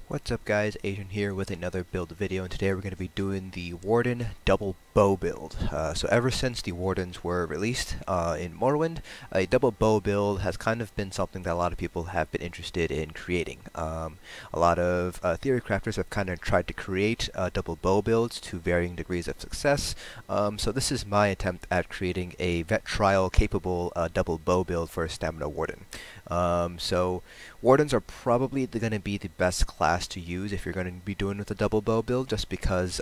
What's up guys, Asian here with another build video, and today we're going to be doing the Warden Double Bow build. So ever since the Wardens were released in Morrowind, a double bow build has kind of been something that a lot of people have been interested in creating. A lot of theory crafters have kind of tried to create double bow builds to varying degrees of success. So this is my attempt at creating a vet trial capable double bow build for a Stamina Warden. So Wardens are probably going to be the best class to use if you're going to be doing with a double bow build, just because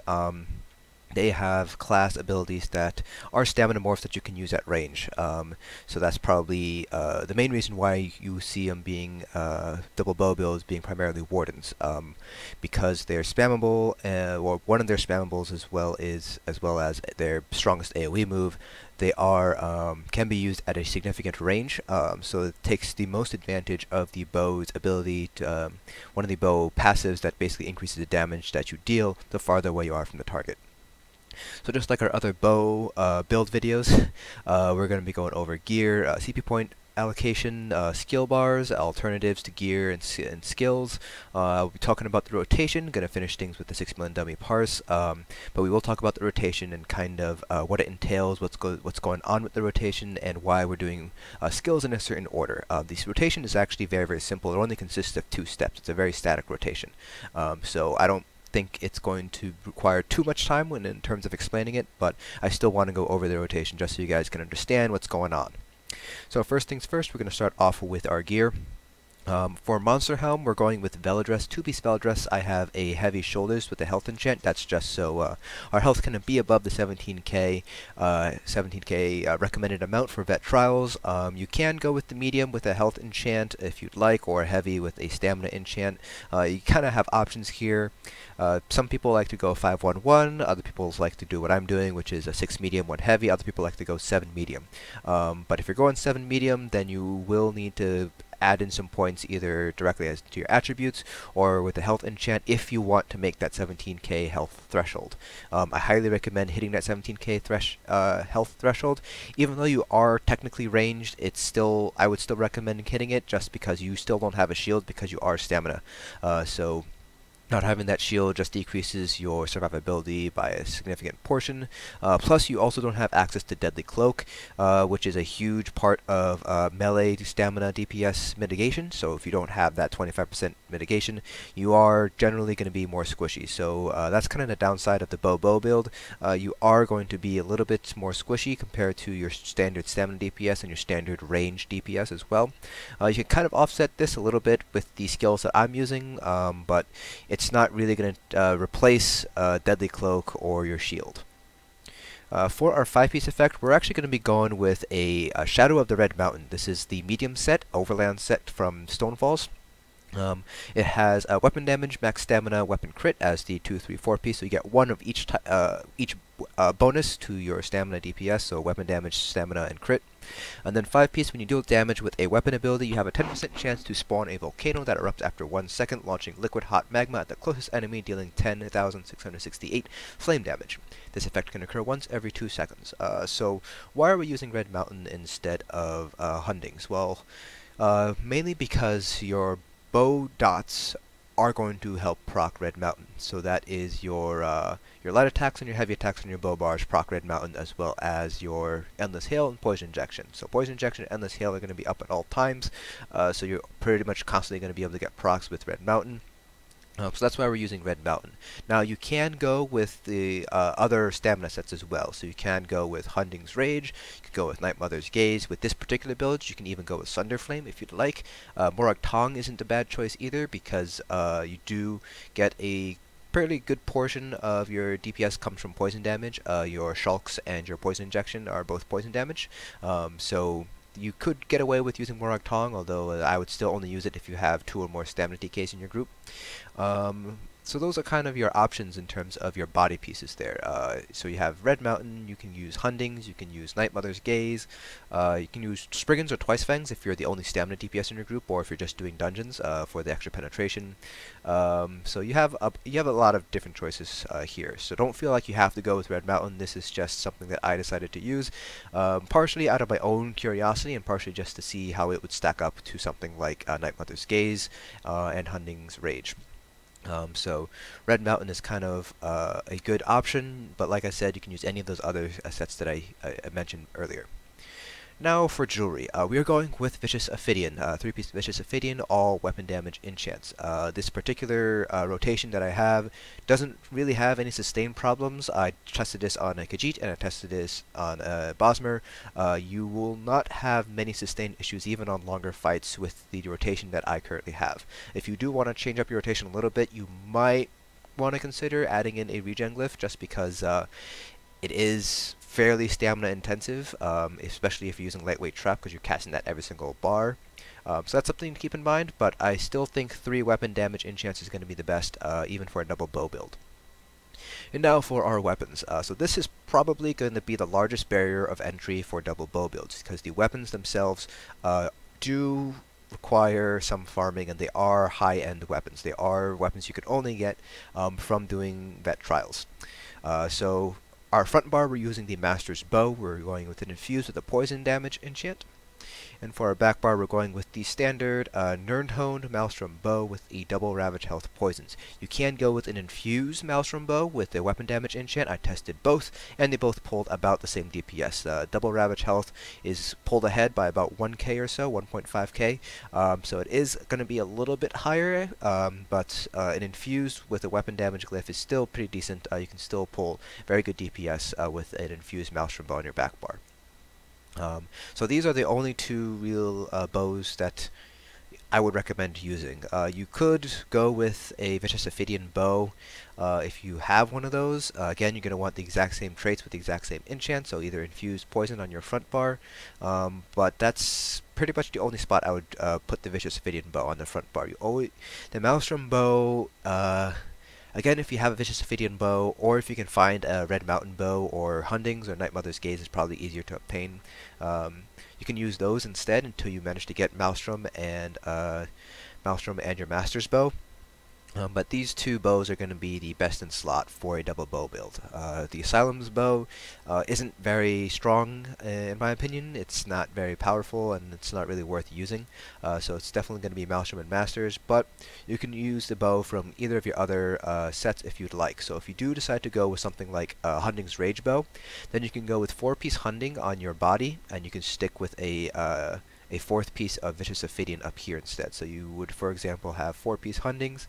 they have class abilities that are stamina morphs that you can use at range. So that's probably the main reason why you see them being double bow builds being primarily Wardens, because they're spammable, or one of their spammables as well as their strongest AoE move. They are can be used at a significant range, so it takes the most advantage of the bow's ability to one of the bow passives that basically increases the damage that you deal the farther away you are from the target. So just like our other bow build videos, we're going to be going over gear, CP point allocation, skill bars, alternatives to gear and skills. We'll be talking about the rotation, going to finish things with the 6 million dummy parse, but we will talk about the rotation and kind of what it entails, what's going on with the rotation, and why we're doing skills in a certain order. This rotation is actually very, very simple. It only consists of 2 steps. It's a very static rotation. So I don't think it's going to require too much time in terms of explaining it, but I still want to go over the rotation just so you guys can understand what's going on. So first things first, we're going to start off with our gear. For Monster Helm, we're going with Velidreth. 2-piece Velidreth. I have a heavy shoulders with a health enchant. That's just so our health can be above the 17k recommended amount for vet trials. You can go with the medium with a health enchant if you'd like, or heavy with a stamina enchant. You kind of have options here. Some people like to go 5-1-1. Other people like to do what I'm doing, which is a 6 medium, 1 heavy. Other people like to go 7 medium. But if you're going 7 medium, then you will need to add in some points either directly as to your attributes or with the health enchant if you want to make that 17k health threshold. I highly recommend hitting that 17k health threshold. Even though you are technically ranged, I would still recommend hitting it, just because you still don't have a shield because you are stamina. So not having that shield just decreases your survivability by a significant portion. Plus, you also don't have access to Deadly Cloak, which is a huge part of melee stamina DPS mitigation. So if you don't have that 25% mitigation, you are generally going to be more squishy. So that's kind of the downside of the bow build. You are going to be a little bit more squishy compared to your standard stamina DPS and your standard range DPS as well. You can kind of offset this a little bit with the skills that I'm using, but it's not really going to replace Deadly Cloak or your shield. For our 5-piece effect, we're actually going to be going with a Shadow of the Red Mountain. This is the medium set, overland set from Stonefalls. It has weapon damage, max stamina, weapon crit as the 2, 3, 4 piece, so you get one of each bonus to your stamina DPS, so weapon damage, stamina, and crit. And then 5-piece, when you deal damage with a weapon ability, you have a 10% chance to spawn a volcano that erupts after 1 second, launching liquid hot magma at the closest enemy, dealing 10,668 flame damage. This effect can occur once every 2 seconds. So why are we using Red Mountain instead of Hundings? Well, mainly because your bow dots are going to help proc Red Mountain. So that is your light attacks and your heavy attacks on your bow bars proc Red Mountain, as well as your Endless Hail and Poison Injection. So Poison Injection and Endless Hail are going to be up at all times, so you're pretty much constantly going to be able to get procs with Red Mountain. So that's why we're using Red Mountain. Now you can go with the other stamina sets as well. So you can go with Hunding's Rage, you can go with Night Mother's Gaze. With this particular build, you can even go with Sunderflame if you'd like. Morag Tong isn't a bad choice either, because you do get a fairly good portion of your DPS comes from poison damage. Your Shulks and your Poison Injection are both poison damage. So you could get away with using Morag Tong, although I would still only use it if you have 2 or more stamina DKs in your group. So those are kind of your options in terms of your body pieces there. So you have Red Mountain, you can use Hundings, you can use Night Mother's Gaze, you can use Spriggans or Twice Fangs if you're the only stamina DPS in your group, or if you're just doing dungeons for the extra penetration. So you have a lot of different choices here. So don't feel like you have to go with Red Mountain. This is just something that I decided to use, partially out of my own curiosity and partially just to see how it would stack up to something like Night Mother's Gaze and Hunding's Rage. So Red Mountain is kind of a good option, but like I said, you can use any of those other sets that I mentioned earlier. Now for jewelry, we are going with Vicious Ophidian, 3-piece Vicious Ophidian, all weapon damage enchants. This particular rotation that I have doesn't really have any sustain problems. I tested this on a Khajiit and I tested this on a Bosmer. You will not have many sustain issues even on longer fights with the rotation that I currently have. If you do want to change up your rotation a little bit, you might want to consider adding in a regen glyph just because it is fairly stamina intensive, especially if you're using lightweight trap because you're casting that every single bar. So that's something to keep in mind, but I still think 3 weapon damage enchants is going to be the best, even for a double bow build. And now for our weapons. So this is probably going to be the largest barrier of entry for double bow builds, because the weapons themselves do require some farming, and they are high-end weapons. They are weapons you could only get from doing vet trials. So our front bar, we're using the Master's Bow. We're going with an infused with a poison damage enchant. And for our back bar, we're going with the standard nirn Maelstrom Bow with a Double Ravage Health poisons. You can go with an infused Maelstrom Bow with a weapon damage enchant. I tested both, and they both pulled about the same DPS. Double Ravage Health is pulled ahead by about 1k or so, 1.5k. So it is going to be a little bit higher, but an infused with a weapon damage glyph is still pretty decent. You can still pull very good DPS with an infused Maelstrom Bow on your back bar. So these are the only 2 real bows that I would recommend using. You could go with a Vicious Ophidian bow if you have one of those. Again, you're going to want the exact same traits with the exact same enchant, so either infused poison on your front bar, but that's pretty much the only spot I would put the Vicious Ophidian bow on the front bar. The Maelstrom Bow, again, if you have a Vicious Ophidian bow, or if you can find a Red Mountain bow, or Hunding's or Night Mother's Gaze is probably easier to obtain. You can use those instead until you manage to get Maelstrom and your Master's Bow. But these 2 bows are going to be the best in slot for a double bow build. The Asylum's bow isn't very strong, in my opinion. It's not very powerful, and it's not really worth using. So it's definitely going to be Maelstrom and Masters, but you can use the bow from either of your other sets if you'd like. So if you do decide to go with something like Hunding's Rage Bow, then you can go with 4-piece Hunding on your body, and you can stick with a 4th piece of Vicious Ophidian up here instead. So you would, for example, have 4-piece Hundings,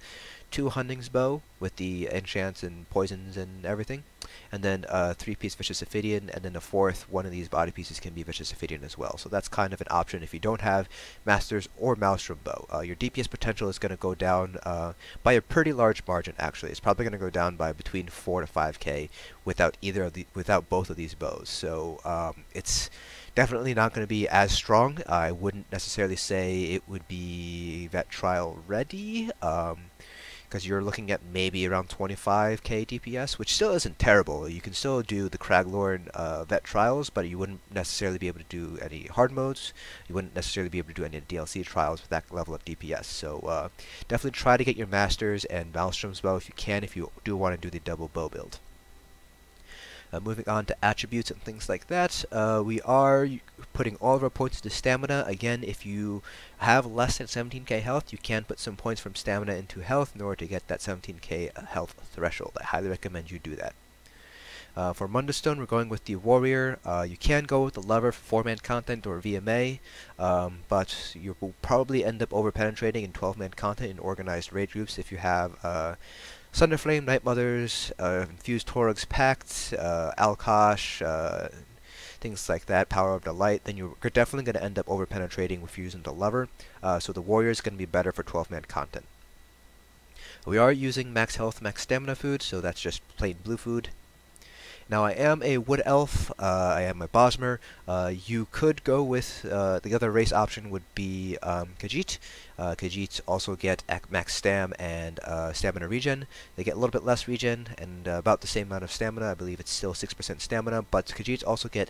2 Hunding's Bow with the enchants and poisons and everything, and then 3-piece Vicious Ophidian, and then the 4th one of these body pieces can be Vicious Ophidian as well. So that's kind of an option if you don't have Masters or Maelstrom Bow. Your DPS potential is going to go down by a pretty large margin. Actually, it's probably going to go down by between 4 to 5k without both of these bows. So it's definitely not going to be as strong. I wouldn't necessarily say it would be vet trial ready, because you're looking at maybe around 25k DPS, which still isn't terrible. You can still do the Craglorn vet trials, but you wouldn't necessarily be able to do any hard modes. You wouldn't necessarily be able to do any DLC trials with that level of DPS. So definitely try to get your Masters and Maelstrom's Bow if you can, if you do want to do the double bow build. Moving on to attributes and things like that, we are putting all of our points to stamina. Again, if you have less than 17k health, you can put some points from stamina into health in order to get that 17k health threshold. I highly recommend you do that. For Mundus Stone, we're going with the Warrior. You can go with the Lover for 4-man content or VMA, but you will probably end up over-penetrating in 12-man content in organized raid groups if you have Sunderflame, Night Mothers, Infused Torag's Pact, Alkosh, things like that, Power of the Light, then you're definitely going to end up over-penetrating with using the Lover, so the Warrior is going to be better for 12-man content. We are using max health, max stamina food, so that's just plain blue food. Now I am a Wood Elf, I am a Bosmer. You could go with, the other race option would be Khajiit. Khajiit also get max stam and stamina regen. They get a little bit less regen and about the same amount of stamina. I believe it's still 6% stamina, but Khajiits also get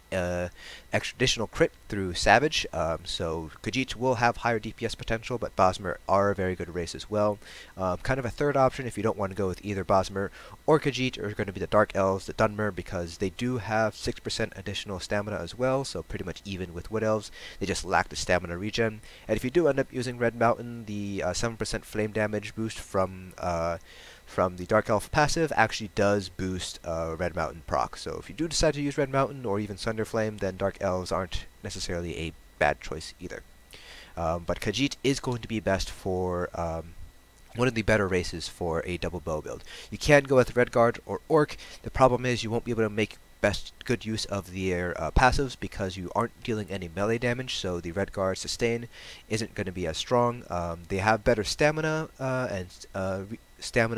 additional crit through Savage. So Khajiits will have higher DPS potential, but Bosmer are a very good race as well. Kind of a third option if you don't want to go with either Bosmer or Khajiit are going to be the Dark Elves, the Dunmer, because they do have 6% additional stamina as well, so pretty much even with Wood Elves. They just lack the stamina regen. And if you do end up using Red Mountain, Mountain, the 7% flame damage boost from the Dark Elf passive actually does boost Red Mountain proc. So if you do decide to use Red Mountain or even Sunderflame, then Dark Elves aren't necessarily a bad choice either. But Khajiit is going to be best for one of the better races for a double bow build. You can go with Redguard or Orc. The problem is you won't be able to make good use of their passives because you aren't dealing any melee damage, so the Redguard sustain isn't going to be as strong. They have better stamina and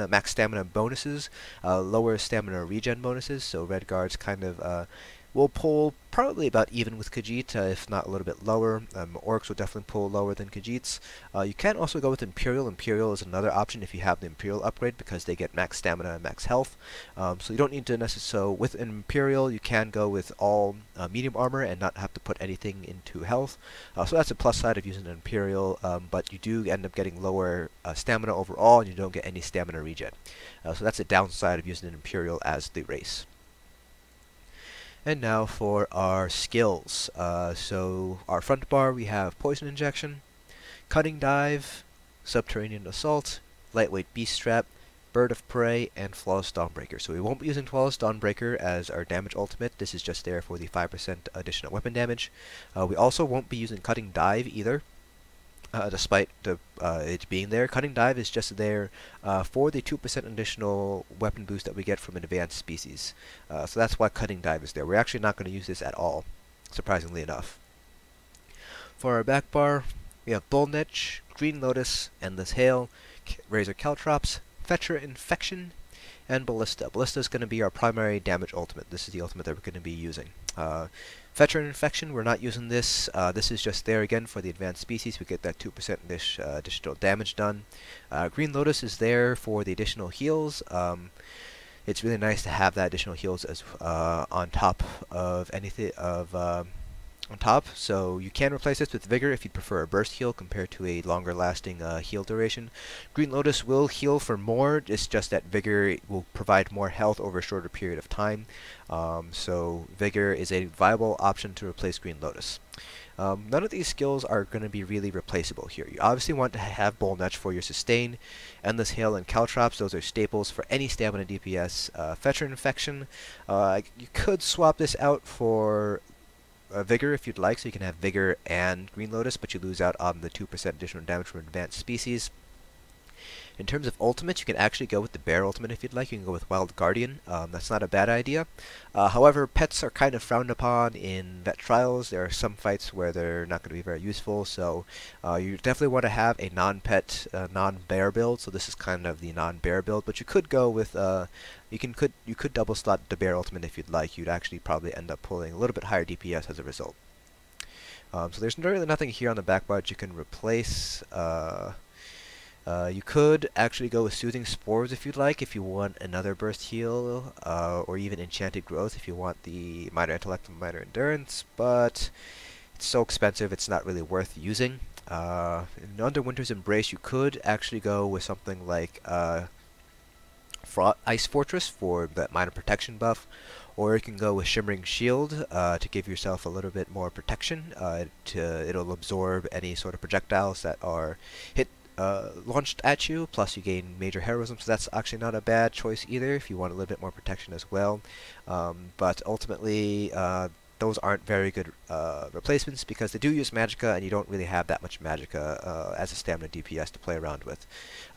max stamina bonuses, lower stamina regen bonuses, so Redguards kind of will pull probably about even with Khajiit, if not a little bit lower. Orcs will definitely pull lower than Khajiits. You can also go with Imperial. Imperial is another option if you have the Imperial upgrade because they get max stamina and max health. So you don't need to necessarily, so with an Imperial you can go with all medium armor and not have to put anything into health. So that's a plus side of using an Imperial, but you do end up getting lower stamina overall and you don't get any stamina regen. So that's a downside of using an Imperial as the race. And now for our skills. So our front bar we have Poison Injection, Cutting Dive, Subterranean Assault, Lightweight Beast Trap, Bird of Prey, and Flawless Dawnbreaker. So we won't be using Flawless Dawnbreaker as our damage ultimate. This is just there for the 5% additional weapon damage. We also won't be using Cutting Dive either. Despite it being there, Cutting Dive is just there for the 2% additional weapon boost that we get from an advanced species. So that's why Cutting Dive is there. We're actually not going to use this at all, surprisingly enough. For our back bar, we have Bull Netch, Green Lotus, Endless Hail, Razor Caltrops, Fetcher Infection, and Ballista. Ballista is going to be our primary damage ultimate. This is the ultimate that we're going to be using. Fetcher Infection, we're not using this. This is just there again for the advanced species. We get that 2% additional damage done. Green Lotus is there for the additional heals. It's really nice to have that additional heals as on top of anything on top. So you can replace this with Vigor if you prefer a burst heal compared to a longer lasting heal duration. Green Lotus will heal for more, it's just that Vigor will provide more health over a shorter period of time. So Vigor is a viable option to replace Green Lotus. None of these skills are going to be really replaceable here. You obviously want to have Bull Netch for your sustain. Endless Hail and Caltrops, those are staples for any stamina DPS. Fetcher Infection, you could swap this out for Vigor if you'd like, so you can have Vigor and Green Lotus, but you lose out on the 2% additional damage from advanced species. In terms of ultimates, you can actually go with the Bear ultimate if you'd like. You can go with Wild Guardian. That's not a bad idea. However, pets are kind of frowned upon in vet trials. There are some fights where they're not going to be very useful, so you definitely want to have a non-pet, non-bear build. So this is kind of the non-bear build, but you could go with you could double slot the Bear ultimate if you'd like. You'd actually probably end up pulling a little bit higher DPS as a result. So there's really nothing here on the back bar that you can replace. You could actually go with Soothing Spores if you'd like, if you want another burst heal, or even Enchanted Growth if you want the Minor Intellect and Minor Endurance, but it's so expensive it's not really worth using. Under Winter's Embrace you could actually go with something like Ice Fortress for that minor protection buff, or you can go with Shimmering Shield to give yourself a little bit more protection. It'll absorb any sort of projectiles that are launched at you, plus you gain major heroism, so that's actually not a bad choice either if you want a little bit more protection as well. But ultimately those aren't very good replacements because they do use Magicka and you don't really have that much Magicka as a stamina DPS to play around with.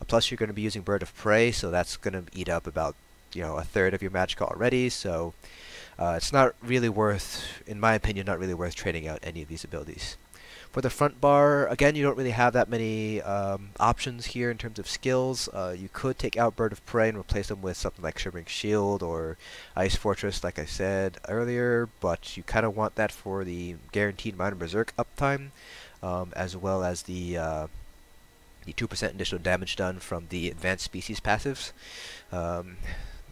Plus you're going to be using Bird of Prey, so that's going to eat up about a third of your Magicka already, so it's not really worth, in my opinion, not really worth trading out any of these abilities. For the front bar, again, you don't really have that many options here in terms of skills. You could take out Bird of Prey and replace them with something like Shimmering Shield or Ice Fortress, like I said earlier, but you kind of want that for the guaranteed Minor Berserk uptime, as well as the 2% additional damage done from the advanced species passives.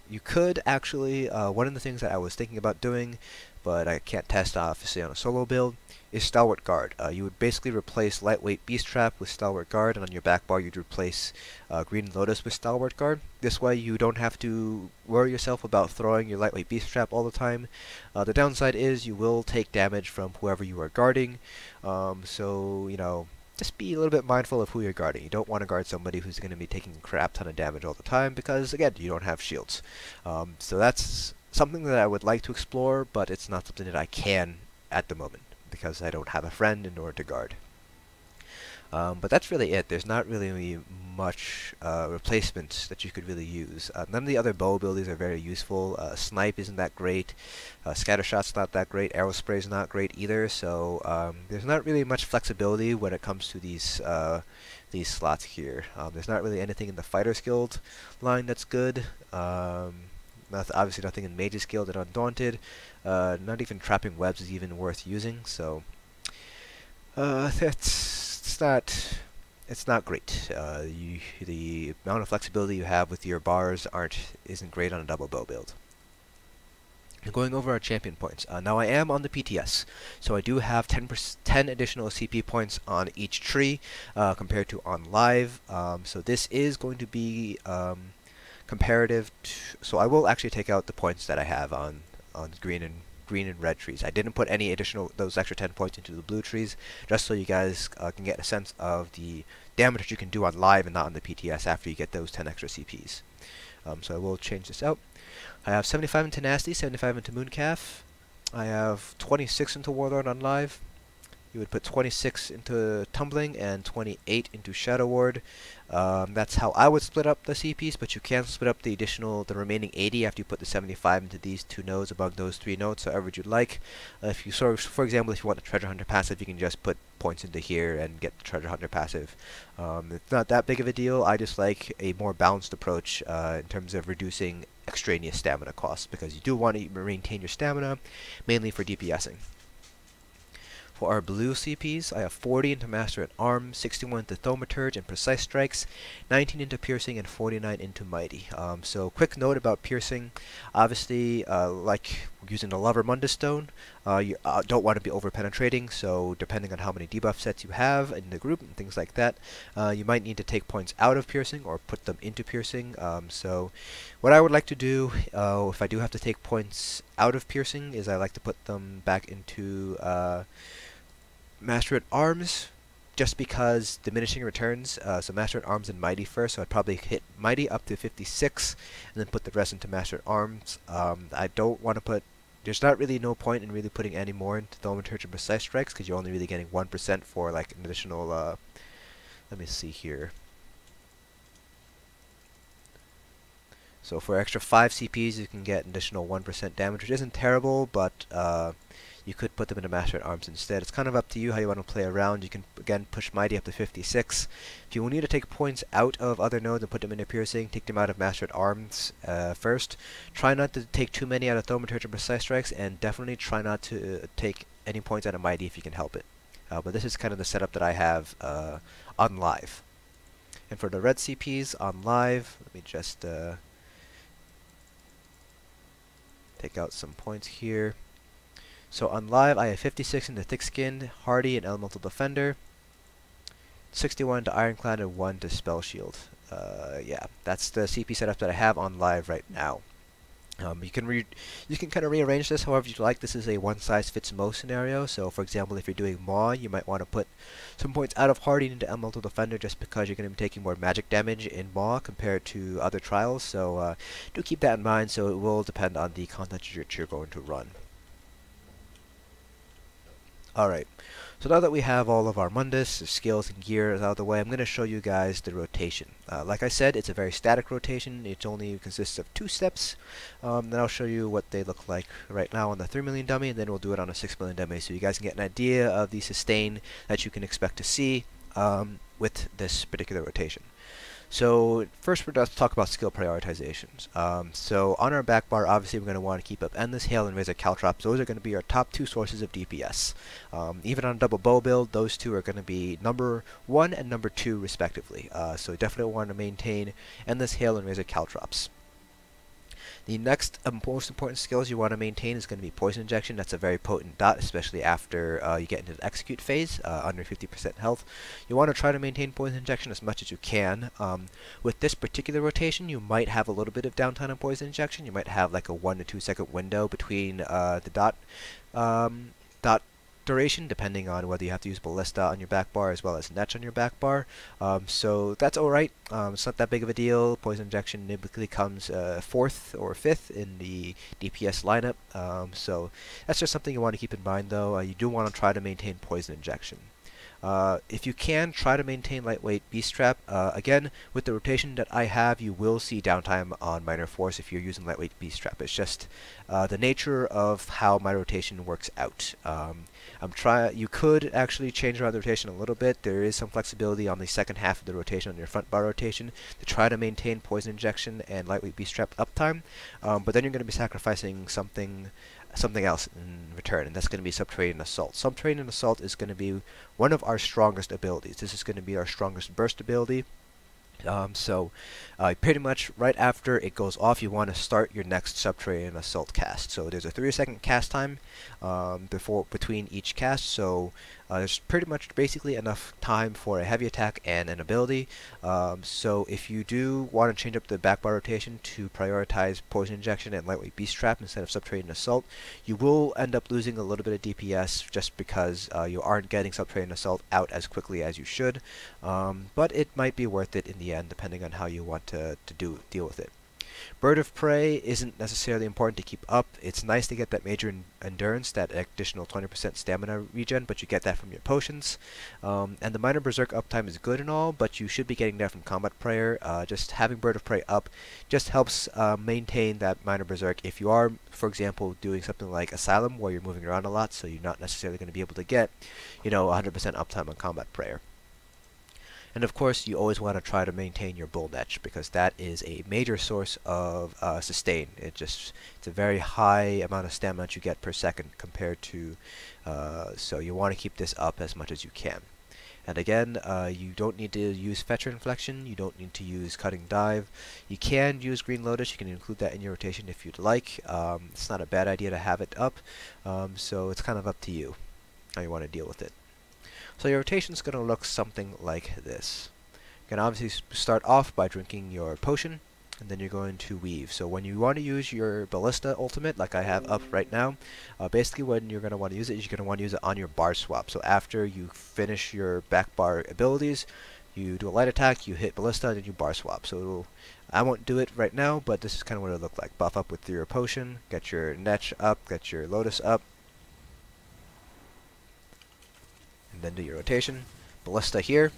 You could actually, one of the things that I was thinking about doing, but I can't test obviously on a solo build, is Stalwart Guard. You would basically replace Lightweight Beast Trap with Stalwart Guard, and on your back bar you'd replace Green Lotus with Stalwart Guard. This way you don't have to worry yourself about throwing your Lightweight Beast Trap all the time. The downside is you will take damage from whoever you are guarding, so just be a little bit mindful of who you're guarding. You don't want to guard somebody who's going to be taking a crap ton of damage all the time because, again, you don't have shields. So that's something that I would like to explore, but it's not something that I can at the moment because I don't have a friend in order to guard. But that's really it. There's not really much replacements that you could really use. None of the other bow abilities are very useful. Snipe isn't that great. Scattershot's not that great. Arrow spray's not great either. So there's not really much flexibility when it comes to these slots here. There's not really anything in the Fighter's Guild line that's good. Obviously nothing in Mage's Guild and Undaunted. Not even Trapping Webs is even worth using. So it's not great. The amount of flexibility you have with your bars isn't great on a double bow build. Going over our champion points. Now I am on the PTS, so I do have 10 additional CP points on each tree compared to on live. So this is going to be comparative. So I will actually take out the points that I have on green and red trees. I didn't put any additional those extra 10 points into the blue trees, just so you guys can get a sense of the damage that you can do on live and not on the PTS after you get those 10 extra CPs. So I will change this out. I have 75 into Nasty, 75 into Mooncalf. I have 26 into Warlord on live. You would put 26 into Tumbling and 28 into Shadow Ward. That's how I would split up the CPs, but you can split up the remaining 80 after you put the 75 into these two nodes among those three nodes, however you'd like. If you for example, if you want the Treasure Hunter passive, you can just put points into here and get the Treasure Hunter passive. It's not that big of a deal. I just like a more balanced approach in terms of reducing extraneous stamina costs, because you do want to maintain your stamina, mainly for DPSing. For our blue CPs, I have 40 into Master at Arms, 61 into Thaumaturge and Precise Strikes, 19 into Piercing, and 49 into Mighty. So quick note about Piercing. Obviously, like using the Lover Mundus Stone, you don't want to be over-penetrating, so depending on how many debuff sets you have in the group and things like that, you might need to take points out of Piercing or put them into Piercing. So what I would like to do, if I do have to take points out of Piercing, is I like to put them back into Master at Arms, just because diminishing returns. So Master at Arms and Mighty first, so I'd probably hit Mighty up to 56 and then put the rest into Master at Arms. I don't want to put, there's not really no point in really putting any more into Thaumaturge and Precise Strikes, because you're only really getting 1% for like an additional, let me see here. So for extra 5 CPs you can get an additional 1% damage, which isn't terrible, but you could put them into Master at Arms instead. It's kind of up to you how you want to play around. You can, again, push Mighty up to 56. If you need to take points out of other nodes and put them into Piercing, take them out of Master at Arms first. Try not to take too many out of Thaumaturge and Precise Strikes, and definitely try not to take any points out of Mighty if you can help it. But this is kind of the setup that I have on live. And for the red CPs on live, let me just take out some points here. So on live, I have 56 into Thick Skin, Hardy, and Elemental Defender, 61 to Ironclad, and 1 to Spell Shield. Yeah, that's the CP setup that I have on live right now. You can kind of rearrange this however you like. This is a one-size-fits-most scenario. So, for example, if you're doing Maw, you might want to put some points out of Hardy into Elemental Defender, just because you're going to be taking more magic damage in Maw compared to other trials. So, do keep that in mind. So, it will depend on the content that you're going to run. Alright, so now that we have all of our Mundus, skills, and gear out of the way, I'm going to show you guys the rotation. Like I said, it's a very static rotation. It only consists of 2 steps. Then I'll show you what they look like right now on the 3 million dummy, and then we'll do it on a 6 million dummy, so you guys can get an idea of the sustain that you can expect to see with this particular rotation. So first let's talk about skill prioritizations. So on our back bar, obviously we're going to want to keep up Endless Hail and Razor Caltrops. Those are going to be our top 2 sources of DPS. Even on a double bow build, those 2 are going to be number 1 and number 2 respectively. So definitely want to maintain Endless Hail and Razor Caltrops. The next most important skills you want to maintain is going to be Poison Injection. That's a very potent dot, especially after you get into the execute phase, under 50% health. You want to try to maintain Poison Injection as much as you can. With this particular rotation, you might have a little bit of downtime on Poison Injection. You might have like a 1 to 2 second window between the dot duration, depending on whether you have to use Ballista on your back bar as well as Netch on your back bar. So that's alright. It's not that big of a deal. Poison Injection typically comes 4th or 5th in the DPS lineup. So that's just something you want to keep in mind, though. You do want to try to maintain Poison Injection. If you can, try to maintain lightweight Beast Trap. Again, with the rotation that I have, you will see downtime on Minor Force if you're using lightweight Beast Trap. It's just the nature of how my rotation works out. You could actually change around the rotation a little bit. There is some flexibility on the second half of the rotation, on your front bar rotation, to try to maintain Poison Injection and lightweight Beast Trap uptime. But then you're going to be sacrificing something else in return, and that's going to be Subterranean Assault. Subterranean Assault is going to be one of our strongest abilities. This is going to be our strongest burst ability. Pretty much right after it goes off, you want to start your next Subterranean Assault cast. So there's a 3-second cast time between each cast, so there's pretty much basically enough time for a heavy attack and an ability. So if you do want to change up the back bar rotation to prioritize Poison Injection and lightweight Beast Trap instead of Subterranean Assault, you will end up losing a little bit of DPS just because you aren't getting Subterranean Assault out as quickly as you should. But it might be worth it in the end, depending on how you want to deal with it. Bird of Prey isn't necessarily important to keep up. It's nice to get that major endurance, that additional 20% stamina regen, but you get that from your potions. And the minor berserk uptime is good and all, but you should be getting that from combat prayer. Just having Bird of Prey up just helps maintain that minor berserk if you are, for example, doing something like Asylum where you're moving around a lot, so you're not necessarily going to be able to get, 100% uptime on combat prayer. And of course, you always want to try to maintain your Bull Netch, because that is a major source of sustain. It's a very high amount of stamina that you get per second compared to, so you want to keep this up as much as you can. And again, you don't need to use Fetcher Inflection, you don't need to use Cutting Dive. You can use Green Lotus, you can include that in your rotation if you'd like. It's not a bad idea to have it up, so it's kind of up to you how you want to deal with it. So your rotation is going to look something like this. You can obviously start off by drinking your potion, and then you're going to weave. So when you want to use your Ballista ultimate, like I have up right now, basically when you're going to want to use it, you're going to want to use it on your bar swap. So after you finish your back bar abilities, you do a light attack, you hit Ballista, and then you bar swap. So I won't do it right now, but this is kind of what it'll look like. Buff up with your potion, get your Netch up, get your Lotus up, and then do your rotation. Ballista here.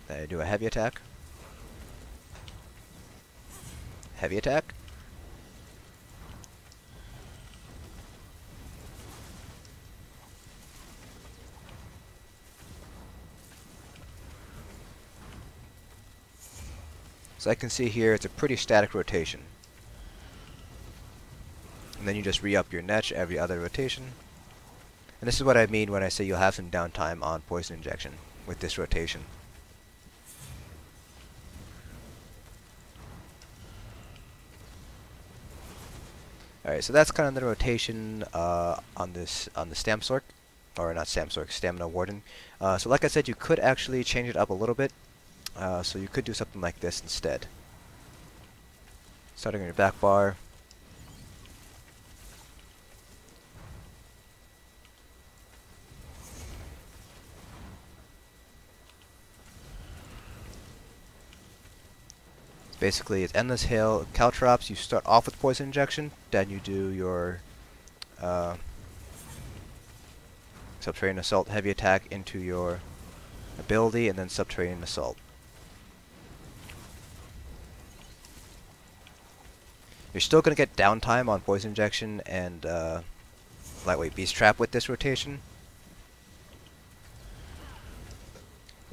Then do a heavy attack. Heavy attack. So I can see here it's a pretty static rotation. And then you just re-up your Netch every other rotation. And this is what I mean when I say you'll have some downtime on Poison Injection with this rotation. Alright, so that's kind of the rotation on the Stamsork, or not Stamsork, Stamina Warden. So like I said, you could actually change it up a little bit. So you could do something like this instead. Starting on your back bar. Basically, it's Endless Hail, Caltrops. You start off with Poison Injection, then you do your Subterranean Assault Heavy Attack into your ability, and then Subterranean Assault. You're still going to get downtime on Poison Injection and Lightweight Beast Trap with this rotation,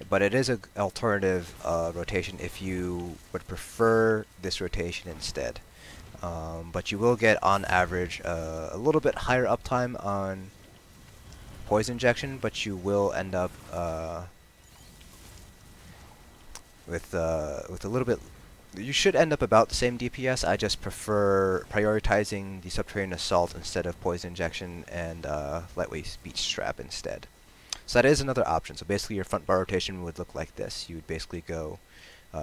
but it is an alternative rotation if you would prefer this rotation instead. But you will get, on average, a little bit higher uptime on Poison Injection, but you will end up with a little bit... You should end up about the same DPS. I just prefer prioritizing the Subterranean Assault instead of Poison Injection and Lightweight Beast Trap instead. So that is another option. So basically your front bar rotation would look like this. You would basically go...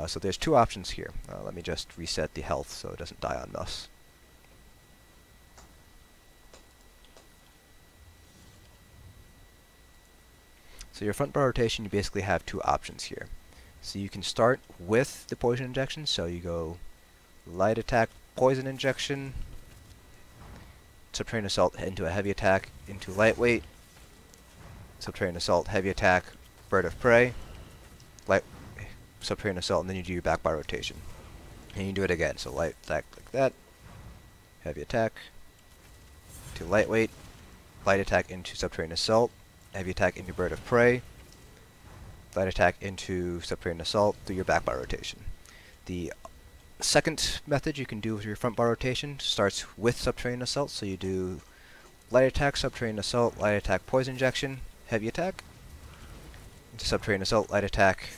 so there's two options here. Let me just reset the health so it doesn't die on us. So your front bar rotation, you basically have two options here. So you can start with the poison injection, so you go light attack, poison injection, Subterranean Assault into a heavy attack, into lightweight, Subterranean Assault, heavy attack, Bird of Prey, light Subterranean Assault, and then you do your back bar rotation. And you do it again, so light attack like that, heavy attack, to lightweight, light attack into Subterranean Assault, heavy attack into Bird of Prey, light attack into Subterranean Assault through your back bar rotation. The second method you can do with your front bar rotation starts with Subterranean Assault, so you do light attack, Subterranean Assault, light attack, poison injection, heavy attack, into Subterranean Assault, light attack.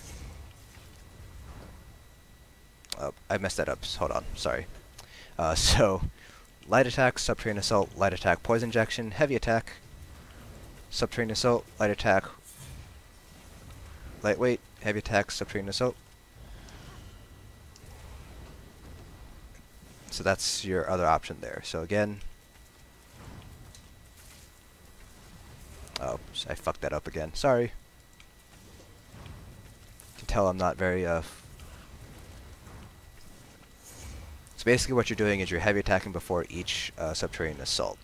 I messed that up, hold on, sorry. So, light attack, Subterranean Assault, light attack, poison injection, heavy attack, Subterranean Assault, light attack, lightweight, heavy attack, Subterranean Assault. So that's your other option there. So again, oh, I fucked that up again. Sorry. You can tell I'm not very So basically what you're doing is you're heavy attacking before each Subterranean Assault.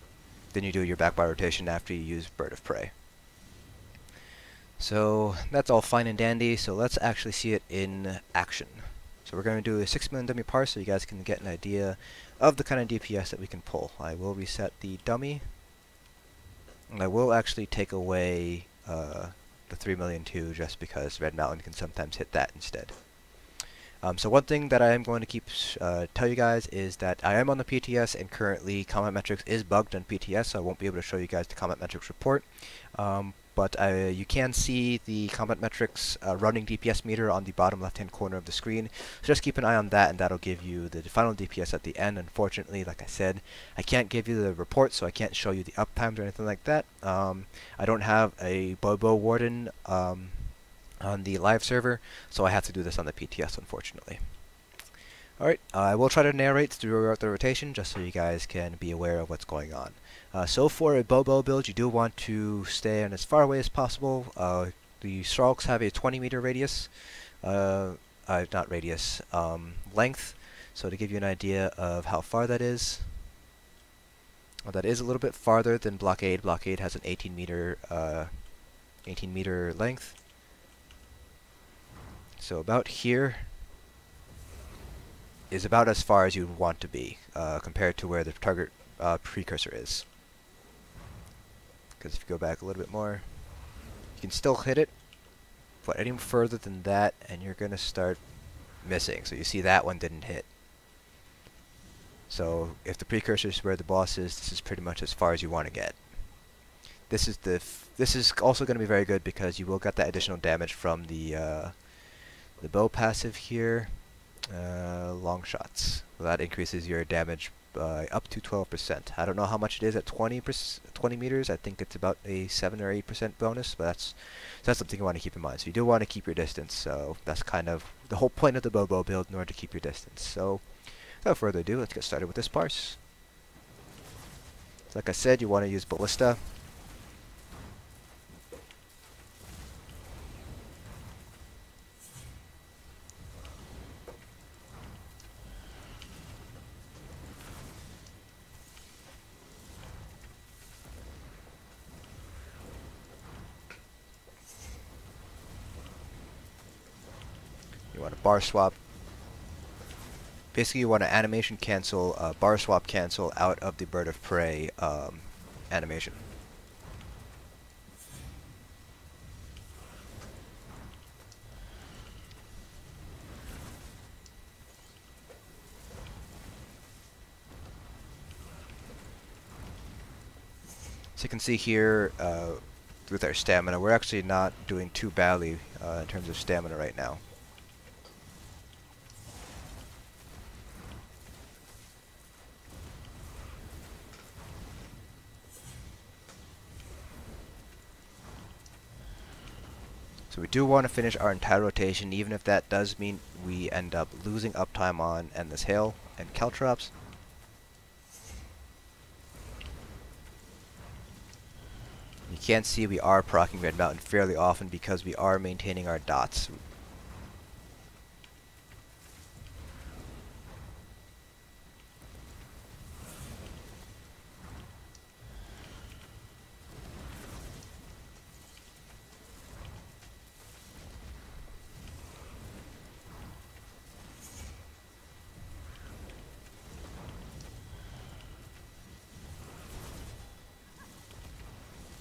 Then you do your back bar rotation after you use Bird of Prey. So that's all fine and dandy, so let's actually see it in action. So we're going to do a 6 million dummy parse so you guys can get an idea of the kind of DPS that we can pull. I will reset the dummy, and I will actually take away the 3 million too, just because Red Mountain can sometimes hit that instead. So one thing that I am going to keep tell you guys is that I am on the PTS, and currently combat metrics is bugged on PTS, so I won't be able to show you guys the combat metrics report. But you can see the combat metrics running DPS meter on the bottom left hand corner of the screen, so just keep an eye on that, and that'll give you the final DPS at the end. Unfortunately, like I said, I can't give you the report, so I can't show you the uptimes or anything like that. I don't have a Bobo Warden on the live server, so I have to do this on the PTS, unfortunately. Alright, I will try to narrate throughout the rotation just so you guys can be aware of what's going on. So for a Bobo build, you do want to stay on as far away as possible. The Stralks have a 20 meter radius, not radius, length. So to give you an idea of how far that is, well, that is a little bit farther than Blockade. Blockade has an 18 meter length. So about here is about as far as you would want to be compared to where the target precursor is. Because if you go back a little bit more, you can still hit it, but any further than that and you're going to start missing. So you see that one didn't hit. So if the precursor is where the boss is, this is pretty much as far as you want to get. This is also going to be very good because you will get that additional damage from the bow passive here. Long shots. Well, that increases your damage by up to 12%. I don't know how much it is at 20 meters. I think it's about a 7 or 8% bonus, but that's something you want to keep in mind. So you do want to keep your distance. So that's kind of the whole point of the Bobo build, in order to keep your distance. So without further ado, let's get started with this parse. So like I said, you want to use Ballista. You want to bar swap. Basically, you want to animation cancel, bar swap cancel out of the Bird of Prey animation. So you can see here with our stamina, we're actually not doing too badly in terms of stamina right now. So we do want to finish our entire rotation, even if that does mean we end up losing uptime on Endless Hail and Caltrops. You can see we are proccing Red Mountain fairly often because we are maintaining our dots.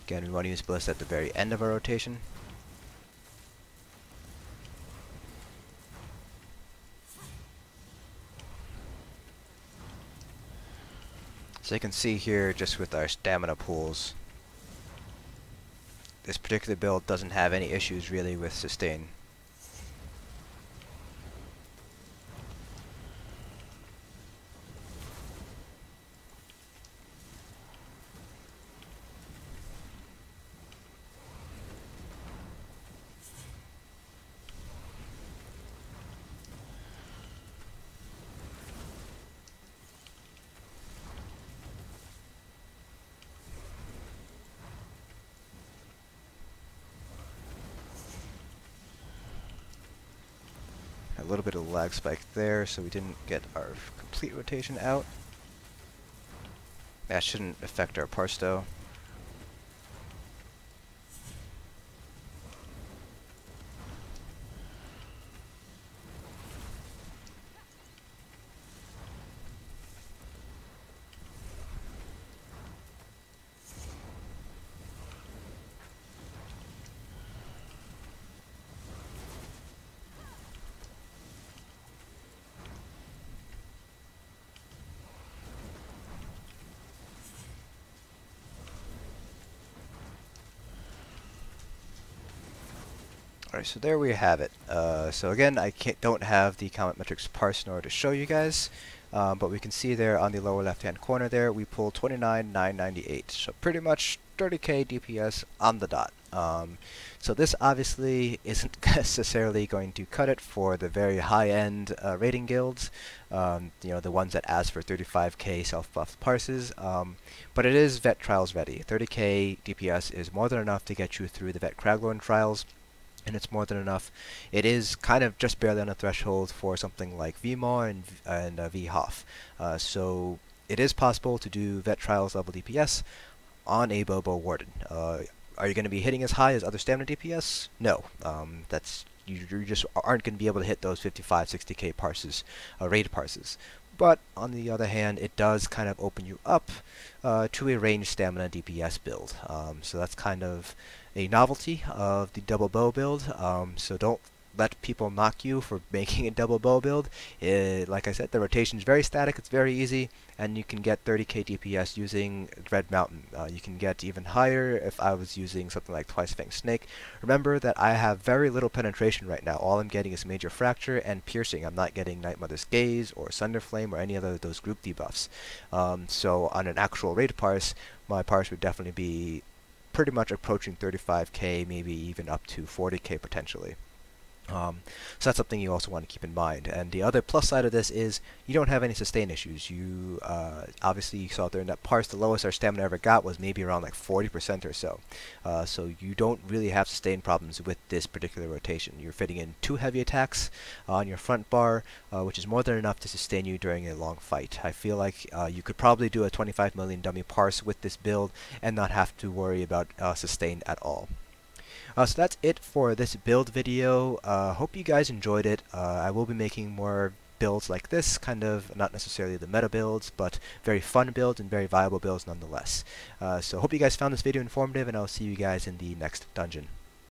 Again, we want to use Ballista at the very end of our rotation. So you can see here, just with our stamina pools, this particular build doesn't have any issues really with sustain. A little bit of lag spike there, so we didn't get our complete rotation out. That shouldn't affect our parse though. Alright, so there we have it. So again, I don't have the comment metrics parsed in order to show you guys, but we can see there on the lower left-hand corner there, we pulled 29,998. So pretty much 30k DPS on the dot. So this obviously isn't necessarily going to cut it for the very high-end rating guilds, you know, the ones that ask for 35k self-buff parses, but it is Vet Trials ready. 30k DPS is more than enough to get you through the Vet Craglorn trials. And it's more than enough. It is kind of just barely on the threshold for something like VMAW and VHOF. So it is possible to do Vet Trials level DPS on a Bobo Warden. Are you going to be hitting as high as other stamina DPS? No. You just aren't going to be able to hit those 55, 60k parses, raid parses. But on the other hand, it does kind of open you up to a ranged stamina DPS build. So that's kind of a novelty of the double bow build. So don't let people knock you for making a double bow build. Like I said, the rotation is very static, it's very easy, and you can get 30k DPS using Red Mountain. You can get even higher if I was using something like Twice Fang Snake. Remember that I have very little penetration right now. All I'm getting is Major Fracture and Piercing. I'm not getting Night Mother's Gaze or Sunderflame or any other of those group debuffs. So on an actual raid parse, my parse would definitely be pretty much approaching 35k, maybe even up to 40k potentially. So that's something you also want to keep in mind. And the other plus side of this is you don't have any sustain issues. You obviously you saw during that parse, the lowest our stamina ever got was maybe around like 40% or so. So you don't really have sustain problems with this particular rotation. You're fitting in 2 heavy attacks on your front bar, which is more than enough to sustain you during a long fight. I feel like you could probably do a 25 million dummy parse with this build and not have to worry about sustain at all. So that's it for this build video. Hope you guys enjoyed it. I will be making more builds like this, kind of not necessarily the meta builds, but very fun builds and very viable builds nonetheless. So hope you guys found this video informative, and I'll see you guys in the next dungeon.